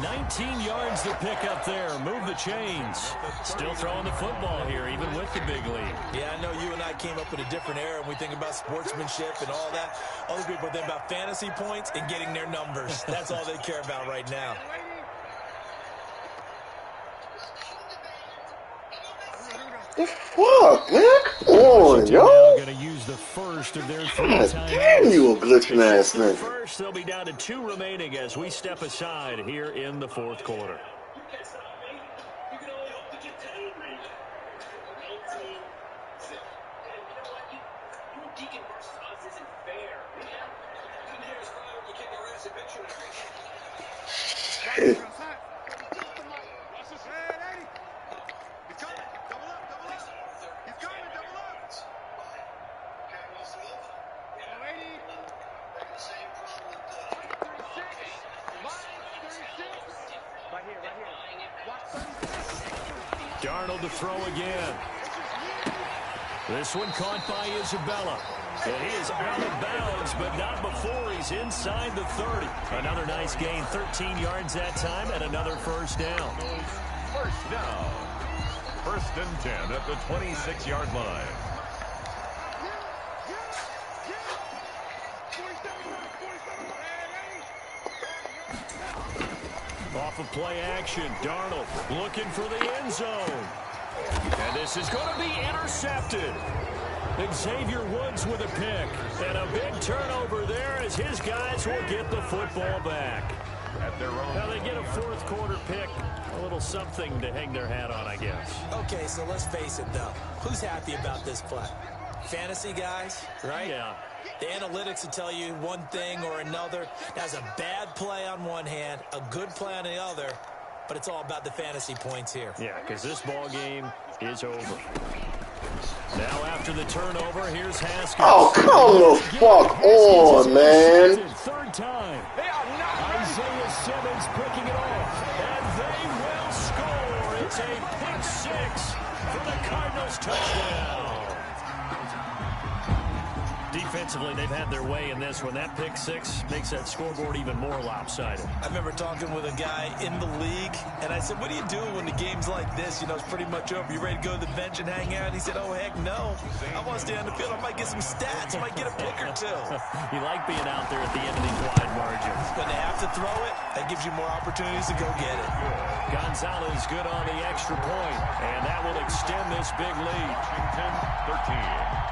19 yards to pick up there. Move the chains. Still throwing the football here, even with the big lead. Yeah, I know you and I came up in a different era, and we think about sportsmanship and all that. Other people think about fantasy points and getting their numbers. That's all they care about right now. The fuck, man? Come on, Now yo! going to use the first of their 3 God timeouts. damn, you a glitching ass nigga. First, they'll be down to 2 remaining as we step aside here in the 4th quarter. Shit. Darnold to throw again. This one caught by Isabella. And he is out of bounds, but not before he's inside the 30. Another nice gain, 13 yards that time, and another first down. First down. 1st and 10 at the 26-yard line. Off of play action, Darnold looking for the end zone. And this is going to be intercepted. Xavier Woods with a pick. And a big turnover there as his guys will get the football back. At their own. Now they get a 4th quarter pick. A little something to hang their hat on, I guess. Okay, so let's face it, though. Who's happy about this play? Fantasy guys, right? Yeah. The analytics will tell you one thing or another. That's a bad play on one hand, a good play on the other, but it's all about the fantasy points here. Yeah, because this ball game is over. Now after the turnover, here's Haskins. Oh, come the fuck on, man. 3rd time. Isaiah Simmons picking it off, and they will score. It's a pick 6 for the Cardinals touchdown. Defensively, they've had their way in this one. That pick 6 makes that scoreboard even more lopsided. I remember talking with a guy in the league, and I said, what do you do when the game's like this? You know, it's pretty much over. You ready to go to the bench and hang out? And he said, oh, heck no. I want to stay on the field. I might get some stats. I might get a pick or 2. You like being out there at the end of these wide margins. When they have to throw it, that gives you more opportunities to go get it. Gonzalez good on the extra point, and that will extend this big lead. 13.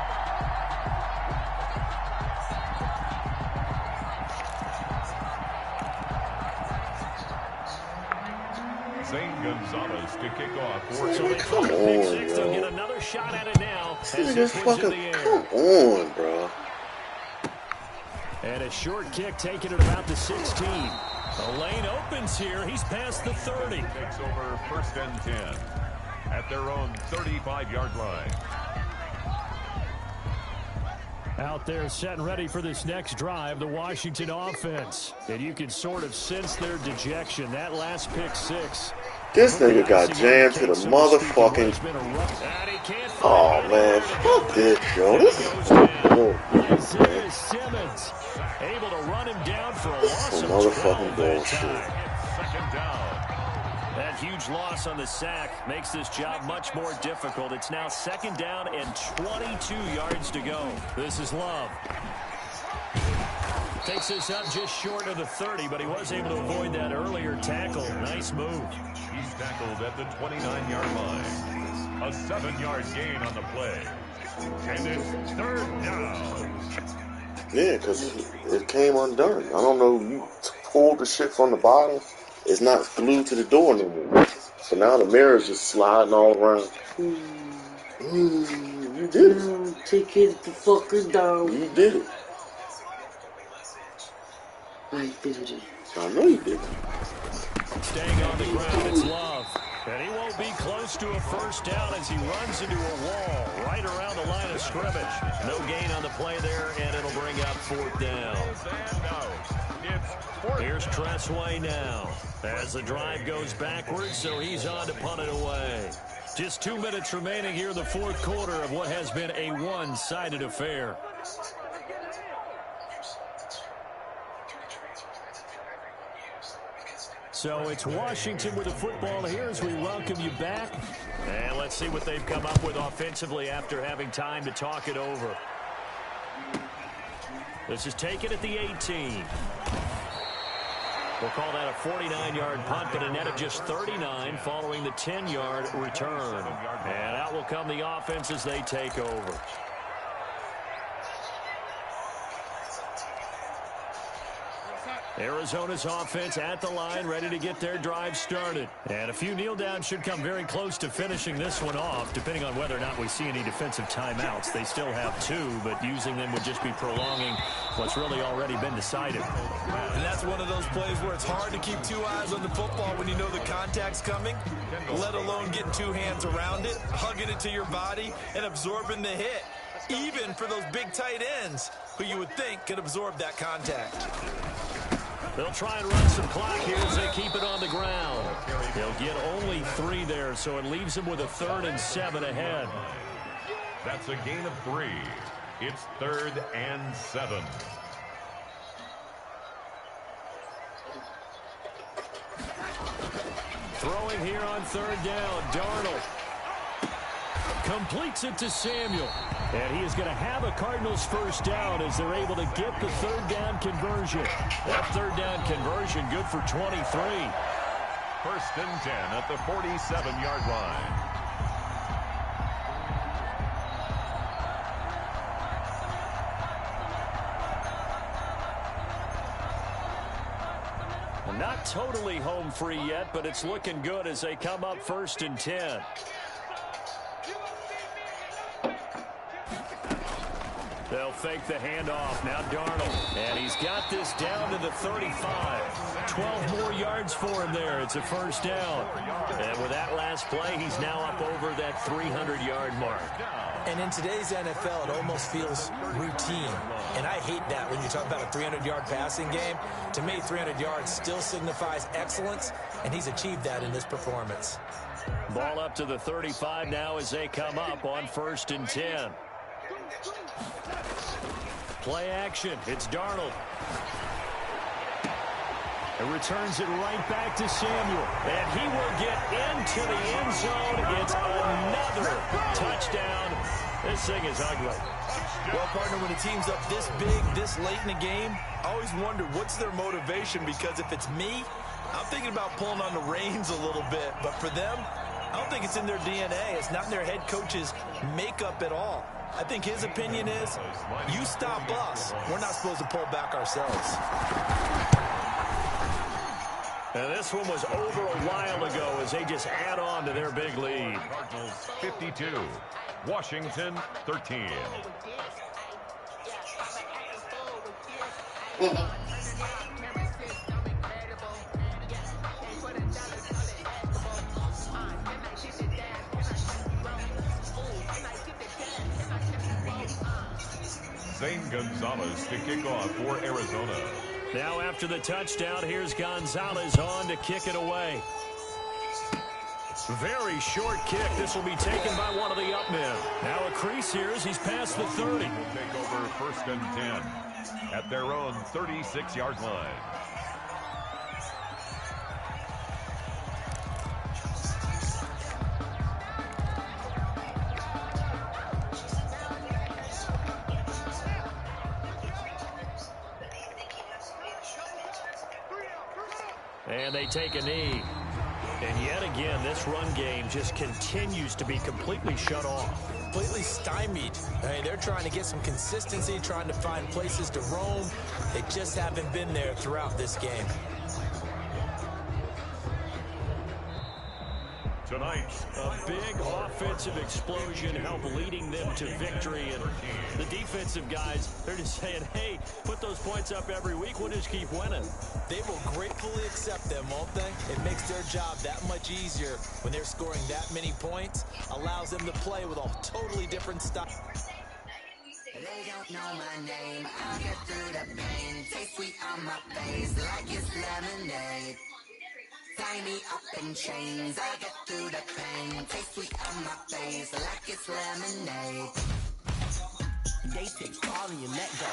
Zane Gonzalez to kick off. So they call the pick six. They'll get another shot at it now. Just fucking, come on, bro. And a short kick taken at about the 16. The lane opens here. He's past the 30. Takes over 1st and 10 at their own 35-yard line. Out there set and ready for this next drive, the Washington offense. And you can sort of sense their dejection. That last pick six. This nigga got jammed to the motherfucking... Oh, man. Fuck this, yo. This is... Isaiah Simmons able to run him down for a loss of 12 that time. Second down. That huge loss on the sack makes this job much more difficult. It's now 2nd down and 22 yards to go. This is Love. Takes this up just short of the 30, but he was able to avoid that earlier tackle. Nice move. He's tackled at the 29-yard line. A 7-yard gain on the play. And it's 3rd down. Yeah, because it came undone. I don't know. You pulled the shit from the bottom. It's not glued to the door no more. So now the mirror's just sliding all around. You did it. Take it the fucker down. You did it. I did it. I know you did it. Staying on the ground, it's Love. And he won't be close to a 1st down as he runs into a wall right around the line of scrimmage. No gain on the play there, and it'll bring up 4th down. Here's Tressway now as the drive goes backwards, so he's on to punt it away. Just 2 minutes remaining here in the 4th quarter of what has been a one-sided affair. So it's Washington with the football here as we welcome you back. And let's see what they've come up with offensively after having time to talk it over. This is taken at the 18. We'll call that a 49-yard punt, but a net of just 39 following the 10-yard return. And out will come the offense as they take over. Arizona's offense at the line, ready to get their drive started. And a few kneel downs should come very close to finishing this one off, depending on whether or not we see any defensive timeouts. They still have 2, but using them would just be prolonging what's really already been decided. And that's one of those plays where it's hard to keep 2 eyes on the football when you know the contact's coming, let alone getting 2 hands around it, hugging it to your body, and absorbing the hit. Even for those big tight ends who you would think could absorb that contact. They'll try and run some clock here as they keep it on the ground. They'll get only 3 there, so it leaves them with a 3rd and 7 ahead. That's a gain of 3. It's 3rd and 7. Throwing here on 3rd down, Darnold. Completes it to Samuel. And he is going to have a Cardinals 1st down as they're able to get the 3rd down conversion. That 3rd down conversion good for 23. 1st and 10 at the 47-yard line. Not totally home free yet, but it's looking good as they come up 1st and 10. They'll fake the handoff. Now Darnold. And he's got this down to the 35. 12 more yards for him there. It's a 1st down. And with that last play, he's now up over that 300-yard mark. And in today's NFL, it almost feels routine. And I hate that when you talk about a 300-yard passing game. To me, 300 yards still signifies excellence, and he's achieved that in this performance. Ball up to the 35 now as they come up on 1st and 10. Play action. It's Darnold. It returns it right back to Samuel. And he will get into the end zone. It's another touchdown. This thing is ugly. Well, partner, when a team's up this big, this late in the game, I always wonder what's their motivation, because if it's me, I'm thinking about pulling on the reins a little bit. But for them, I don't think it's in their DNA. It's not in their head coach's makeup at all. I think his opinion is, you stop us, we're not supposed to pull back ourselves. And this one was over a while ago as they just add on to their big lead. Cardinals 52, Washington 13. Zane Gonzalez to kick off for Arizona. Now after the touchdown, here's Gonzalez on to kick it away. Very short kick. This will be taken by one of the up men. Now a crease here as he's past the 30. Will take over 1st and 10 at their own 36-yard line. And they take a knee. And yet again, this run game just continues to be completely shut off. Completely stymied. I mean, they're trying to get some consistency, trying to find places to roam. They just haven't been there throughout this game. Tonight, a big offensive explosion helped leading them to victory. And the defensive guys, they're just saying, hey, put those points up every week. We'll just keep winning. They will gratefully accept them, won't they? It makes their job that much easier when they're scoring that many points. Allows them to play with a totally different style. They don't know my name. I'll get through the pain. Taste sweet on my face like it's lemonade. Tie me up in chains, I get through the pain. Taste sweet on my face like it's lemonade. They take all and you let go,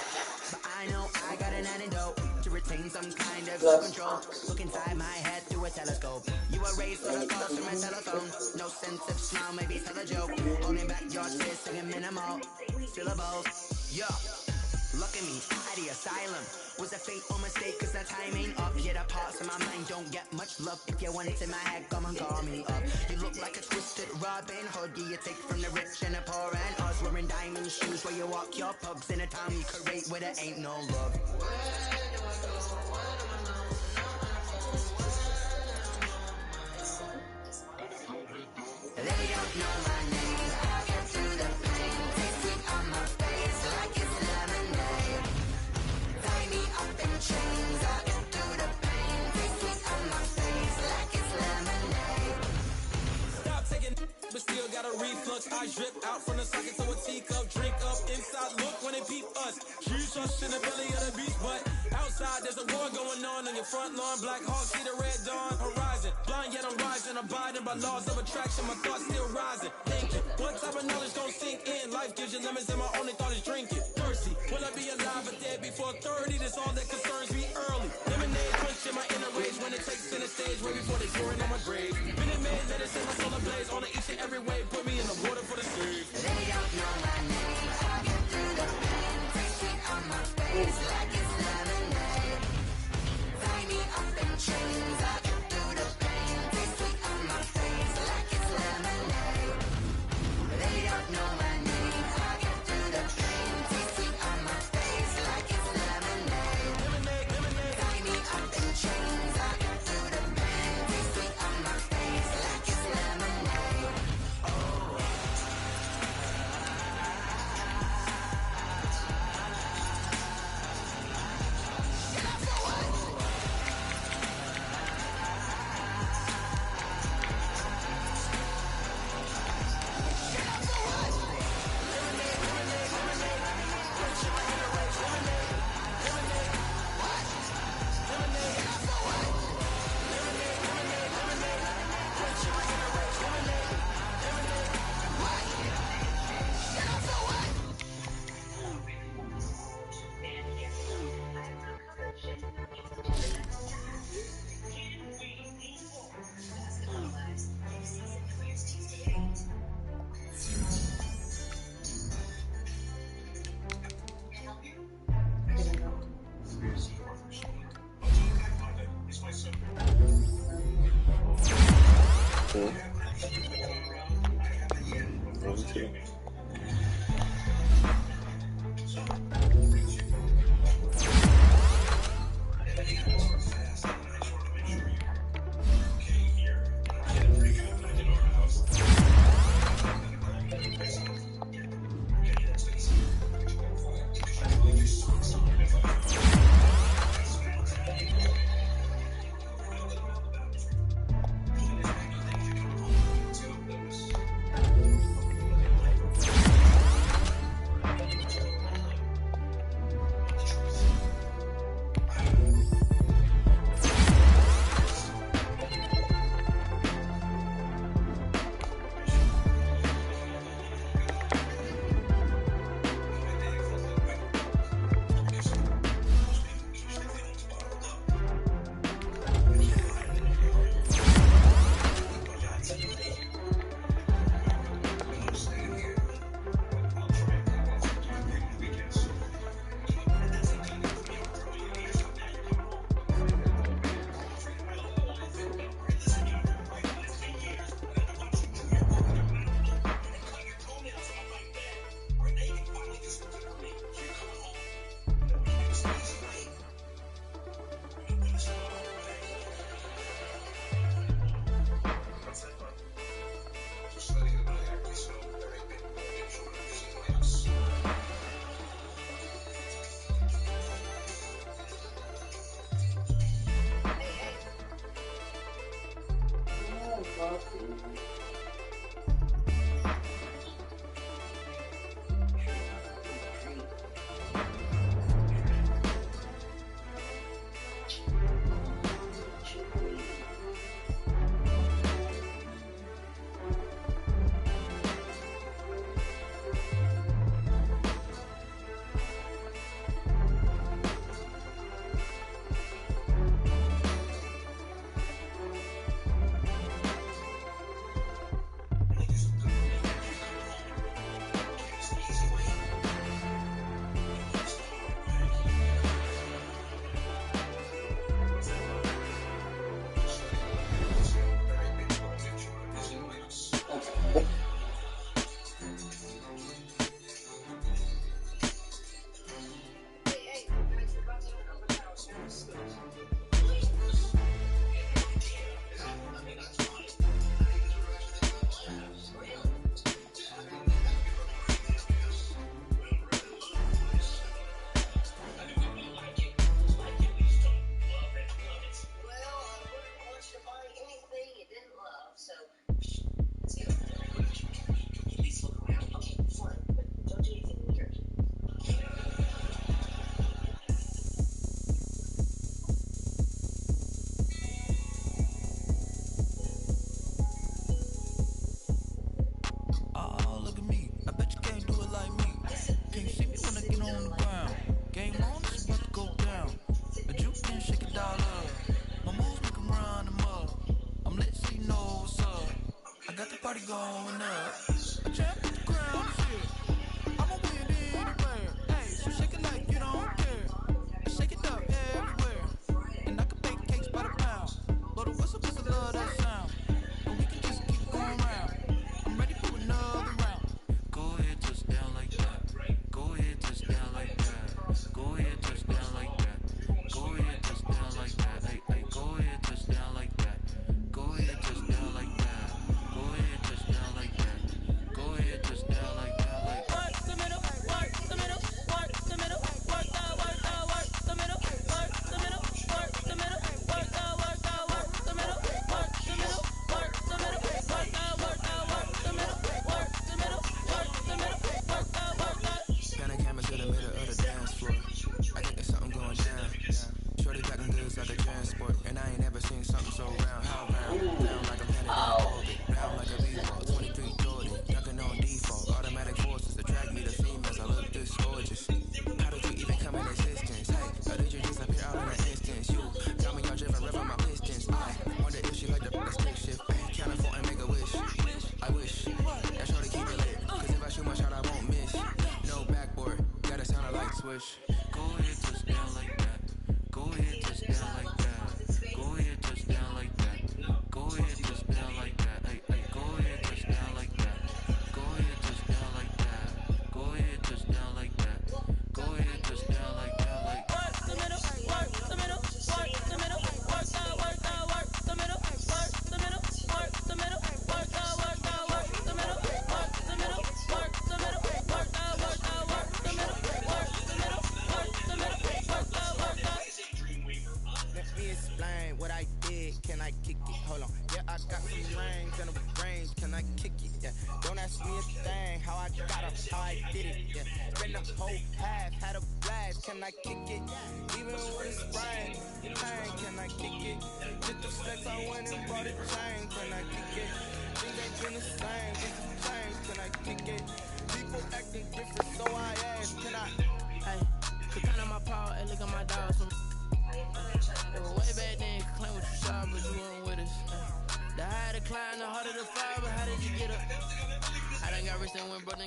but I know I got an antidote to retain some kind of self-control. Look inside my head through a telescope. You were raised from the calls from a telephone. No sense of smile, maybe tell a joke. Holding back your tears, singing minimal syllables. Yeah. Look at me, at the asylum. Was a fateful mistake, cause the time ain't up. Yet the parts of my mind don't get much love. If you want it in my head, come and call me up. You look like a twisted Robin Hood. Yeah, you take from the rich and the poor and us. Wearing diamond shoes where you walk your pugs. In a town you create where there ain't no love. They don't know my name. I get through the pain. Taste sweet on my face like it's lemonade. Tie me up in chains. I get through the pain. Taste sweet on my face like it's lemonade. Stop taking, but still got a reflux. I drip out from the socket to a teacup. Drink up inside, look when they peep us. Shoes us in the belly of the beast, but outside there's a war going on your front lawn. Black Hawk, see the red dawn horizon. Blind yet I'm rising, abiding by laws of attraction. My thoughts still rising. Thinking, what type of knowledge don't sink in? Life gives you lemons and my only thought is drinking. Thirsty, will I be alive or dead before 30? That's all that concerns me early. Lemonade quenching my inner rage when it takes center stage. Way before they pouring on my grave. Been in May, let it set my soul ablaze. On each and every way, put me in the water for the save. They don't know my name. I get through the pain. Taste sweet on my face like it's lemonade. Tie me up in chains. I get through the pain. Taste sweet on my face like it's lemonade. They don't know my name. I get through the pain. Taste sweet on my face like it's lemonade. Tie me up in chains. I get through the pain. Taste sweet on my face like it's lemonade.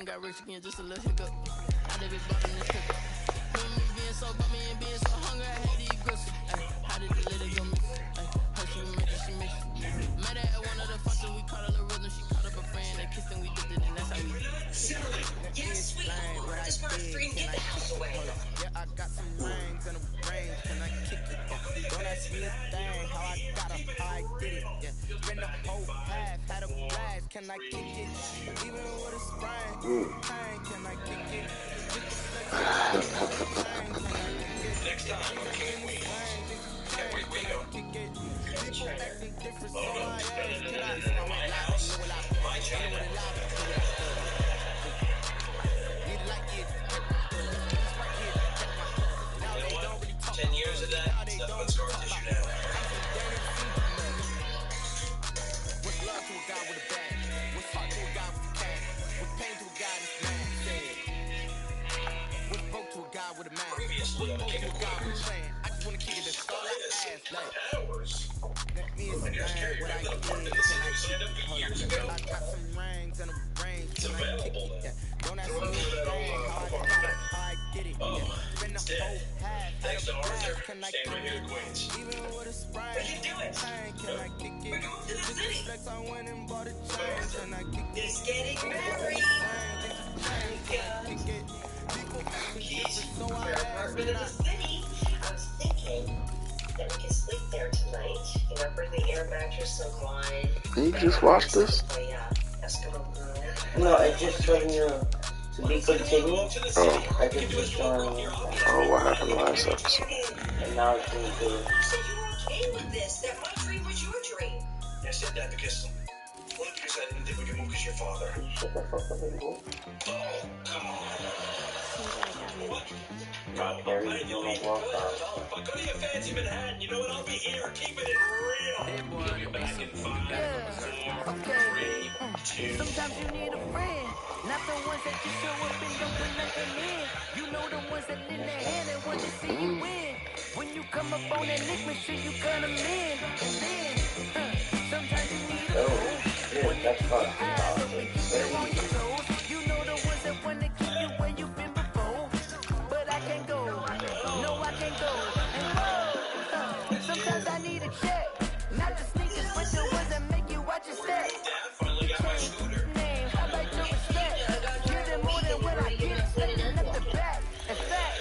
Got rich again, just a little hiccup. I live it bottom this cookie. With me being so bummy and being so hungry, I hate to eat gristle. How did you let it go miss? Her she make it, she mix it. Met her at one of the functions, we caught a little rhythm. She caught up a friend, they kissed and we dipped it, and that's how we did it. Yes, sweet home. Just run free and get the house away. Yeah, I got some rings and a range, can I kick it? Don't ask me a thing, how I got up, how I did it. Yeah, spend the whole half, had a blast, can I kick it? Even with a sprain, can I kick it? Next time, King Every week, people acting different, so I asked, can I My China. You know what? 10 years of that, nothing but scar tissue now. What's love to a guy with a bag? What's heart to a guy with a cash? What's pain to a guy that's mad? What's broke to a guy with a mask? Previously on the King of Queens. I just wanna kick it, that's all I ask. Like, Powers. let me I guess carrying what I a little part did. in the city you signed up 8 years ago. I got some rings and a range. It's available now. Don't ask Run me through that old how I get it. Oh, Spend it's the dead. whole half. Thanks to Arthur. Can I Staying right here in Queens. even with a spray? What are you doing? Can I kick it? We're going to the city. Flex, I went and bought a chain. Can I kick it? It's getting married. Kick it. Keys. So I Apartment in the city. I was thinking that we could sleep there tonight. You know, bring the air mattress, some wine. You just watched this? Play Eskimo Groove. No, I just told you to be continued. Oh. I just was showing you. Oh, what happened last episode? And now it's going to do. You said you were okay with this. That my dream was your dream. I said that because I didn't think we could move because your father. Shut the fuck up and go. Oh, come on. What? Not Gary, you don't like walk out. I'll go to your fancy Manhattan. You know what? I'll be here. Keeping it real. We'll be back in 5, 4, 3, 2. Sometimes you need a friend, not the ones that you show up and don't put nothing in. You know the ones that lend their hand and want to see you win. When you come up on that lick, make sure you cut them in. And then, sometimes you need a friend. Yeah, that's fine. Eyes open, keep you on your toes. You know the ones that want to keep you where you've been before. But I can't go, no I can't go. And sometimes I need a check. Not the sneakers, but the ones that make you watch your step. Dad finally got my scooter. Name, I like your respect. Give them more than what I get, expecting at the back. In fact,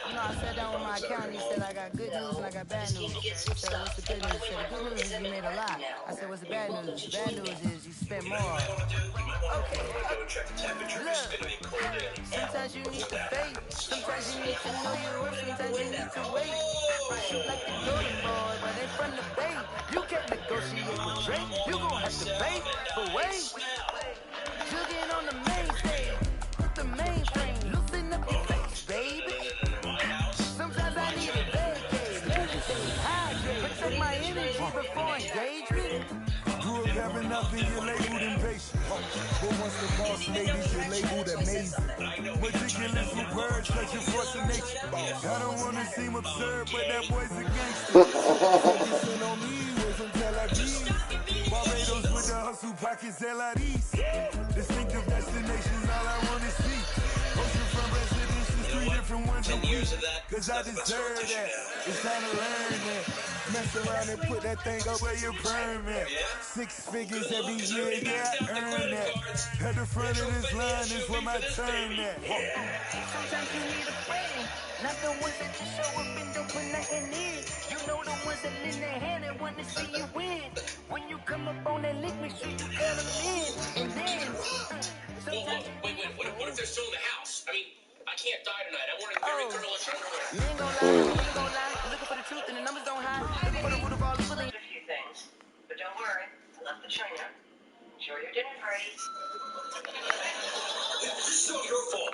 you know, I sat down with my accountant, he said I got good news and I got bad news. I said, what's the good news? He said, the good news is you made a lot. I said, what's the bad news? The bad news is you spent more. Okay. Go check the temperature. It's going to be cold in. Sometimes you need to fake. Sometimes you need to know your worth. Sometimes you need to wait. Shoot like the golden boy, but in front of the bay. You can't negotiate with Drake. You gon' have to pay. But wait, jugging on the main stage. The mainframe. Loosen up your face, baby. Sometimes I need a vacate. Meditate, hydrate. Protect my energy before engagement. Grew up having nothing, you're labeled impatient. But once the boss ladies, you're labeled amazing. Ridiculous with words, such a force of nature. I don't want to seem absurd, but that boy's a gangster. Focusing on me, way from Tel Aviv. Barbados with the hustle pockets, LIDs. Distinctive destinations, all I want to see. Oceanfront residences, 3 different ones a week. Cause I deserve that. It's time to learn that. Mess around and put that thing up where your permit. 6 figures every year, yeah, I earn that. At the front of this line is where my turn at. Sometimes you need a friend, not the ones that just show up and don't put nothing in. You know the ones that lend their hand and want to see you win. When you come up on that lick, make sure you cut them in. And then, sometimes Wait. What if they're still in the house? I mean, I can't die tonight. I wanted very girlish underwear. you ain't gonna lie, looking for the truth and the numbers don't hide. Looking for the root of all evil. A few things, but don't worry. I left the china. Enjoy your dinner party. This is all your fault.